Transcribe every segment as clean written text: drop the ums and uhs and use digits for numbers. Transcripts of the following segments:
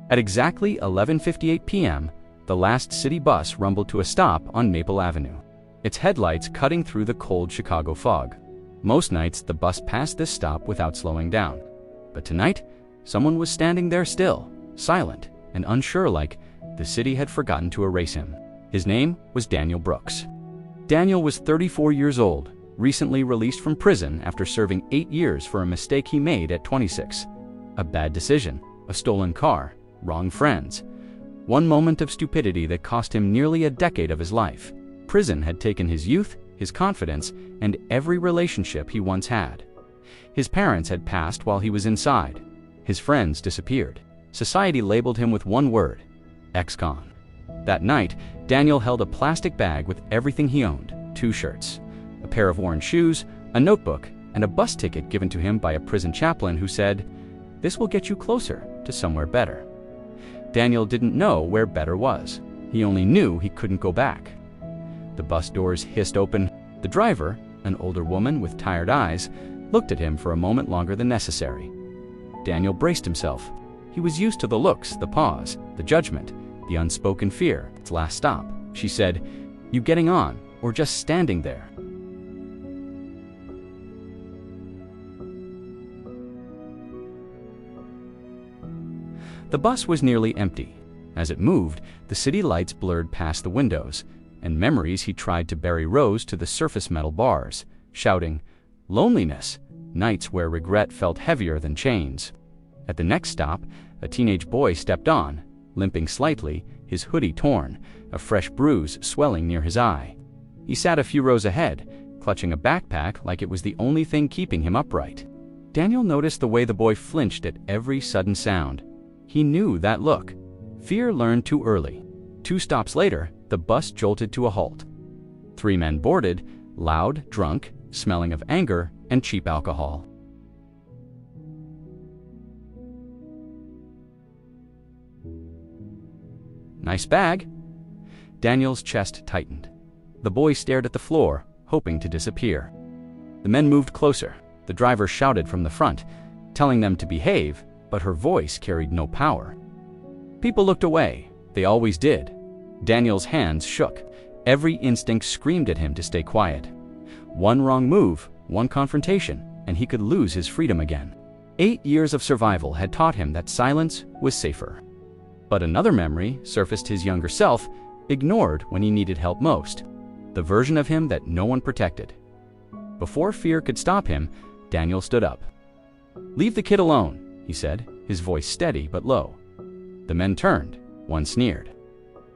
At exactly 11:58 p.m., the last city bus rumbled to a stop on Maple Avenue, its headlights cutting through the cold Chicago fog. Most nights, the bus passed this stop without slowing down. But tonight, someone was standing there still, silent and unsure, like the city had forgotten to erase him. His name was Daniel Brooks. Daniel was 34 years old, recently released from prison after serving 8 years for a mistake he made at 26. A bad decision, a stolen car, wrong friends. One moment of stupidity that cost him nearly a decade of his life. Prison had taken his youth, his confidence, and every relationship he once had. His parents had passed while he was inside. His friends disappeared. Society labeled him with one word: ex-con. That night, Daniel held a plastic bag with everything he owned: 2 shirts, a pair of worn shoes, a notebook, and a bus ticket given to him by a prison chaplain who said, "This will get you closer to somewhere better." Daniel didn't know where better was. He only knew he couldn't go back. The bus doors hissed open. The driver, an older woman with tired eyes, looked at him for a moment longer than necessary. Daniel braced himself. He was used to the looks, the pause, the judgment, the unspoken fear. Its last stop. She said, "You getting on, or just standing there?" The bus was nearly empty. As it moved, the city lights blurred past the windows, and memories he tried to bury rose to the surface metal bars, shouting, "Loneliness," nights where regret felt heavier than chains. At the next stop, a teenage boy stepped on, limping slightly, his hoodie torn, a fresh bruise swelling near his eye. He sat a few rows ahead, clutching a backpack like it was the only thing keeping him upright. Daniel noticed the way the boy flinched at every sudden sound. He knew that look. Fear learned too early. 2 stops later, the bus jolted to a halt. 3 men boarded, loud, drunk, smelling of anger and cheap alcohol. "Nice bag." Daniel's chest tightened. The boy stared at the floor, hoping to disappear. The men moved closer. The driver shouted from the front, telling them to behave, but her voice carried no power. People looked away. They always did. Daniel's hands shook. Every instinct screamed at him to stay quiet. One wrong move, one confrontation, and he could lose his freedom again. 8 years of survival had taught him that silence was safer. But another memory surfaced: his younger self, ignored when he needed help most. The version of him that no one protected. Before fear could stop him, Daniel stood up. "Leave the kid alone," he said, his voice steady but low. The men turned. One sneered.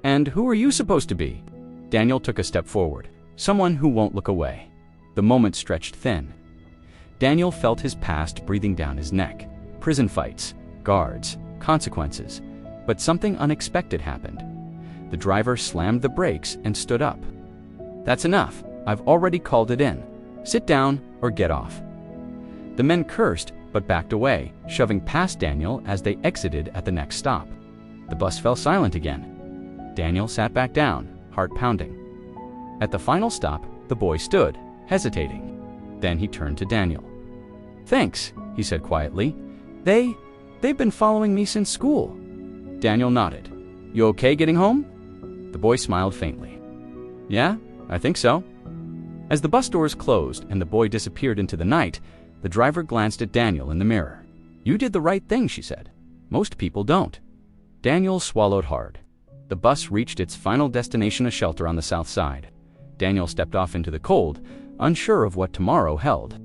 "And who are you supposed to be?" Daniel took a step forward. "Someone who won't look away." The moment stretched thin. Daniel felt his past breathing down his neck. Prison fights, guards, consequences. But something unexpected happened. The driver slammed the brakes and stood up. "That's enough. I've already called it in. Sit down or get off." The men cursed but backed away, shoving past Daniel as they exited at the next stop. The bus fell silent again. Daniel sat back down, heart pounding. At the final stop, the boy stood, hesitating. Then he turned to Daniel. "Thanks," he said quietly. They've been following me since school." Daniel nodded. "You okay getting home?" The boy smiled faintly. "Yeah, I think so." As the bus doors closed and the boy disappeared into the night, the driver glanced at Daniel in the mirror. "You did the right thing," she said. "Most people don't." Daniel swallowed hard. The bus reached its final destination, a shelter on the south side. Daniel stepped off into the cold, unsure of what tomorrow held.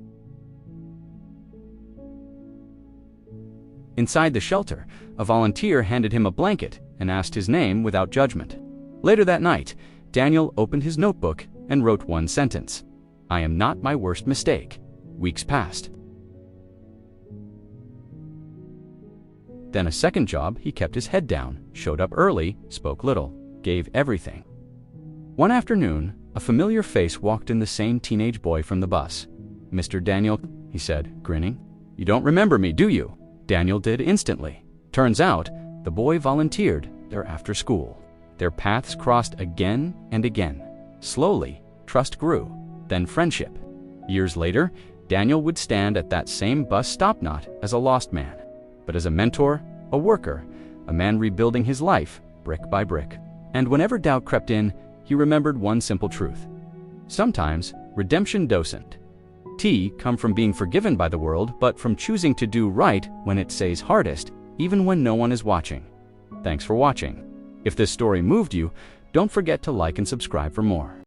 Inside the shelter, a volunteer handed him a blanket and asked his name without judgment. Later that night, Daniel opened his notebook and wrote one sentence: "I am not my worst mistake." Weeks passed. Then a second job, he kept his head down, showed up early, spoke little, gave everything. One afternoon, a familiar face walked in, the same teenage boy from the bus. "Mr. Daniel," he said, grinning. "You don't remember me, do you?" Daniel did instantly. Turns out, the boy volunteered there after school. Their paths crossed again and again. Slowly, trust grew, then friendship. Years later, Daniel would stand at that same bus stop not as a lost man, but as a mentor, a worker, a man rebuilding his life brick by brick. And whenever doubt crept in, he remembered one simple truth. Sometimes redemption doesn't come from being forgiven by the world, but from choosing to do right when it says hardest, even when no one is watching. Thanks for watching. If this story moved you, don't forget to like and subscribe for more.